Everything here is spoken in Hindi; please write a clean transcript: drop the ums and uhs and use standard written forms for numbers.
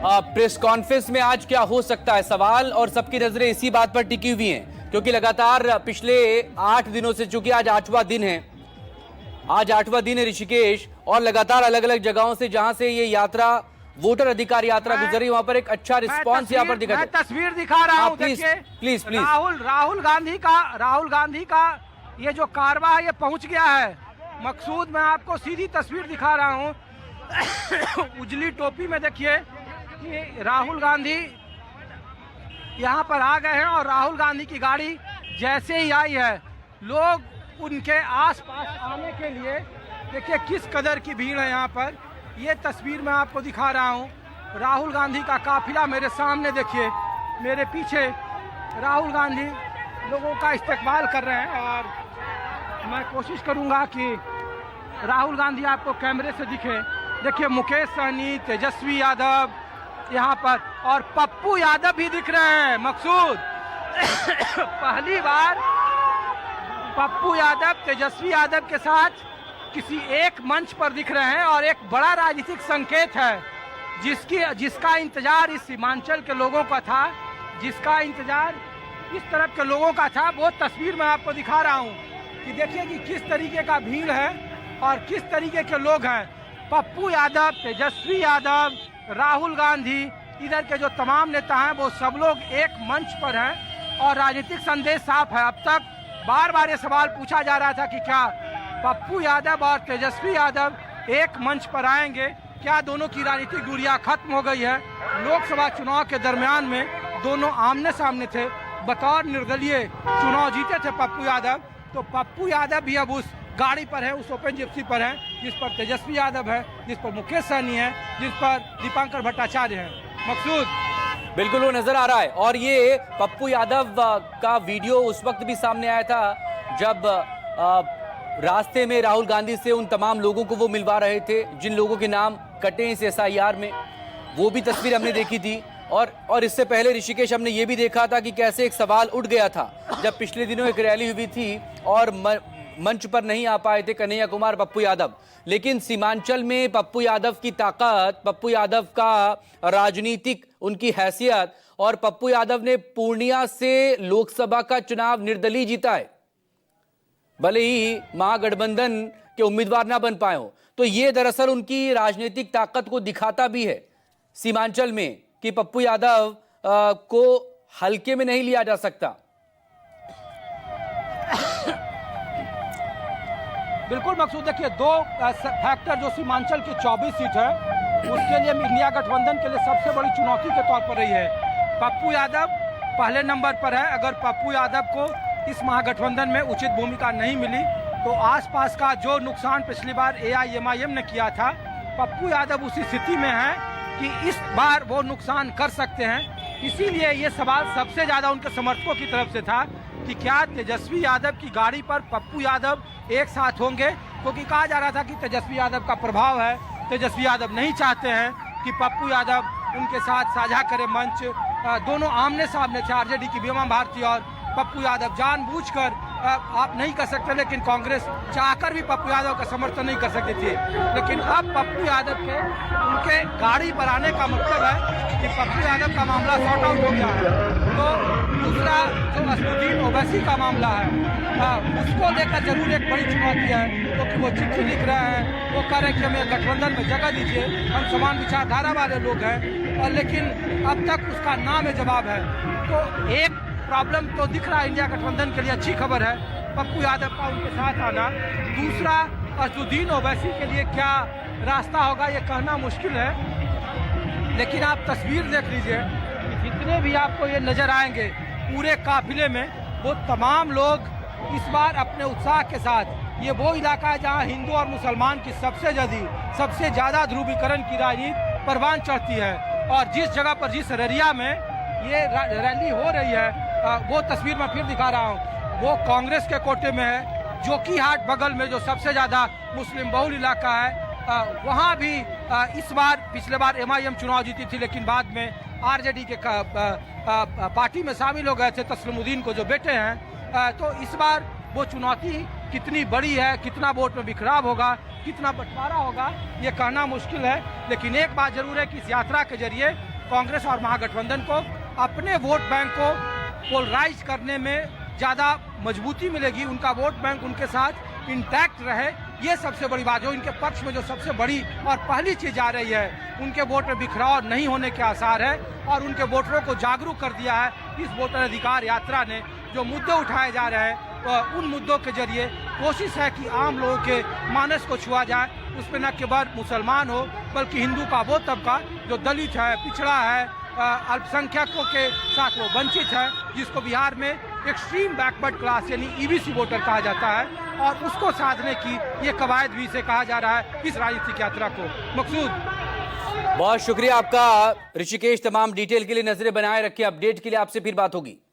प्रेस कॉन्फ्रेंस में आज क्या हो सकता है, सवाल और सबकी नजरें इसी बात पर टिकी हुई हैं, क्योंकि लगातार पिछले 8 दिनों से, चूंकि आज 8वां दिन है, ऋषिकेश, और लगातार अलग अलग जगहों से जहां से ये यात्रा, वोटर अधिकार यात्रा गुजरी, वहां पर एक अच्छा रिस्पांस यहाँ पर दिखा। मैं तस्वीर दिखा रहा हूँ, देखिए प्लीज। राहुल गांधी का ये जो कारवा है ये पहुंच गया है मकसूद। मैं आपको सीधी तस्वीर दिखा रहा हूँ उजली टोपी में देखिए कि राहुल गांधी यहाँ पर आ गए हैं और राहुल गांधी की गाड़ी जैसे ही आई है, लोग उनके आसपास आने के लिए देखिए किस कदर की भीड़ है यहाँ पर। ये तस्वीर मैं आपको दिखा रहा हूँ, राहुल गांधी का काफिला मेरे सामने देखिए, मेरे पीछे राहुल गांधी लोगों का इस्तकबाल कर रहे हैं और मैं कोशिश करूँगा कि राहुल गांधी आपको कैमरे से दिखे। देखिए मुकेश सहनी, तेजस्वी यादव यहाँ पर, और पप्पू यादव भी दिख रहे हैं मकसूद। पहली बार पप्पू यादव तेजस्वी यादव के साथ किसी एक मंच पर दिख रहे हैं और एक बड़ा राजनीतिक संकेत है जिसका इंतजार इस सीमांचल के लोगों का था, जिसका इंतजार इस तरफ के लोगों का था। वो तस्वीर मैं आपको दिखा रहा हूँ कि देखिए कि किस तरीके का भीड़ है और किस तरीके के लोग हैं। पप्पू यादव, तेजस्वी यादव, राहुल गांधी, इधर के जो तमाम नेता हैं वो सब लोग एक मंच पर हैं और राजनीतिक संदेश साफ है। अब तक बार बार ये सवाल पूछा जा रहा था कि क्या पप्पू यादव और तेजस्वी यादव एक मंच पर आएंगे, क्या दोनों की राजनीतिक दूरियां खत्म हो गई है। लोकसभा चुनाव के दरमियान में दोनों आमने सामने थे, बतौर निर्दलीय चुनाव जीते थे पप्पू यादव। तो पप्पू यादव भी अब उस गाड़ी पर है, उस ओपन जिप्सी पर है जिस पर तेजस्वी यादव है, जिस पर मुकेश सहनी है, जिस पर दीपांकर भट्टाचार्य है। मकसूद बिल्कुल वो नजर आ रहा है। और ये पप्पू यादव का वीडियो उस वक्त भी सामने आया था जब रास्ते में राहुल गांधी से उन तमाम लोगों को वो मिलवा रहे थे जिन लोगों के नाम कटे इस SIR में, वो भी तस्वीर हमने देखी थी। और इससे पहले ऋषिकेश हमने ये भी देखा था कि कैसे एक सवाल उठ गया था जब पिछले दिनों एक रैली हुई थी और मंच पर नहीं आ पाए थे कन्हैया कुमार, पप्पू यादव। लेकिन सीमांचल में पप्पू यादव की ताकत, पप्पू यादव का राजनीतिक उनकी हैसियत, और पप्पू यादव ने पूर्णिया से लोकसभा का चुनाव निर्दलीय जीता है, भले ही महागठबंधन के उम्मीदवार ना बन पाए हो। तो ये दरअसल उनकी राजनीतिक ताकत को दिखाता भी है सीमांचल में कि पप्पू यादव को हल्के में नहीं लिया जा सकता। बिल्कुल मकसूद, देखिए दो फैक्टर जो सीमांचल की 24 सीट है उसके लिए इंडिया गठबंधन के लिए सबसे बड़ी चुनौती के तौर पर रही है। पप्पू यादव पहले नंबर पर है। अगर पप्पू यादव को इस महागठबंधन में उचित भूमिका नहीं मिली तो आसपास का जो नुकसान पिछली बार AIMIM ने किया था, पप्पू यादव उसी स्थिति में है कि इस बार वो नुकसान कर सकते हैं। इसीलिए ये सवाल सबसे ज्यादा उनके समर्थकों की तरफ से था कि क्या तेजस्वी यादव की गाड़ी पर पप्पू यादव एक साथ होंगे, क्योंकि कहा जा रहा था कि तेजस्वी यादव का प्रभाव है, तेजस्वी यादव नहीं चाहते हैं कि पप्पू यादव उनके साथ साझा करे मंच। दोनों आमने सामने थे, RJD की बीमा भारती और पप्पू यादव। जानबूझकर आप नहीं कर सकते, लेकिन कांग्रेस चाहकर भी पप्पू यादव का समर्थन नहीं कर सकती थी। लेकिन अब पप्पू यादव के उनके गाड़ी पर आने का मतलब है कि पप्पू यादव का मामला सॉर्ट आउट हो गया है। तो दूसरा जो असदुद्दीन ओवैसी का मामला है उसको लेकर जरूर एक बड़ी चुनौती है, क्योंकि वो चिट्ठी लिख रहे हैं, वो कह रहे हैं कि हमें गठबंधन में जगह दीजिए, हम समान विचारधारा वाले लोग हैं, और लेकिन अब तक उसका नाम जवाब है। तो एक प्रॉब्लम तो दिख रहा है इंडिया गठबंधन के लिए, अच्छी खबर है पप्पू यादव का उनके साथ आना। दूसरा, असदुद्दीन ओवैसी के लिए क्या रास्ता होगा ये कहना मुश्किल है, लेकिन आप तस्वीर देख लीजिए, जितने भी आपको ये नजर आएंगे पूरे काफिले में, वो तमाम लोग इस बार अपने उत्साह के साथ, ये वो इलाका है जहाँ हिंदू और मुसलमान की सबसे ज़्यादा ध्रुवीकरण की राजनीति परवान चढ़ती है। और जिस जगह पर, जिस एरिया में ये रैली हो रही है, वो तस्वीर मैं फिर दिखा रहा हूँ, वो कांग्रेस के कोटे में है। जोकीहाट बगल में जो सबसे ज़्यादा मुस्लिम बहुल इलाका है, वहाँ भी इस बार, पिछले बार MIM चुनाव जीती थी, लेकिन बाद में RJD के पार्टी में शामिल हो गए थे तस्लीमुद्दीन को जो बेटे हैं। तो इस बार वो चुनौती कितनी बड़ी है, कितना वोट में बिखराव होगा, कितना बंटवारा होगा, ये कहना मुश्किल है। लेकिन एक बात जरूर है कि इस यात्रा के जरिए कांग्रेस और महागठबंधन को अपने वोट बैंक को पोलराइज करने में ज़्यादा मजबूती मिलेगी, उनका वोट बैंक उनके साथ इंटैक्ट रहे। ये सबसे बड़ी बात, जो इनके पक्ष में जो सबसे बड़ी और पहली चीज़ आ रही है, उनके वोट में बिखराव नहीं होने के आसार है और उनके वोटरों को जागरूक कर दिया है इस वोटर अधिकार यात्रा ने। जो मुद्दे उठाए जा रहे हैं उन मुद्दों के जरिए कोशिश है कि आम लोगों के मानस को छुआ जाए। उसमें न केवल मुसलमान हो बल्कि हिंदू का वो तबका जो दलित है, पिछड़ा है, अल्पसंख्यकों के साथ वो वंचित है, जिसको बिहार में एक्सट्रीम बैकवर्ड क्लास यानी ईबीसी वोटर कहा जाता है, और उसको साधने की ये कवायद भी से कहा जा रहा है इस राजनीतिक यात्रा को। मकसूद, बहुत शुक्रिया आपका ऋषिकेश, तमाम डिटेल के लिए नजरें बनाए रखिए। अपडेट के लिए आपसे फिर बात होगी।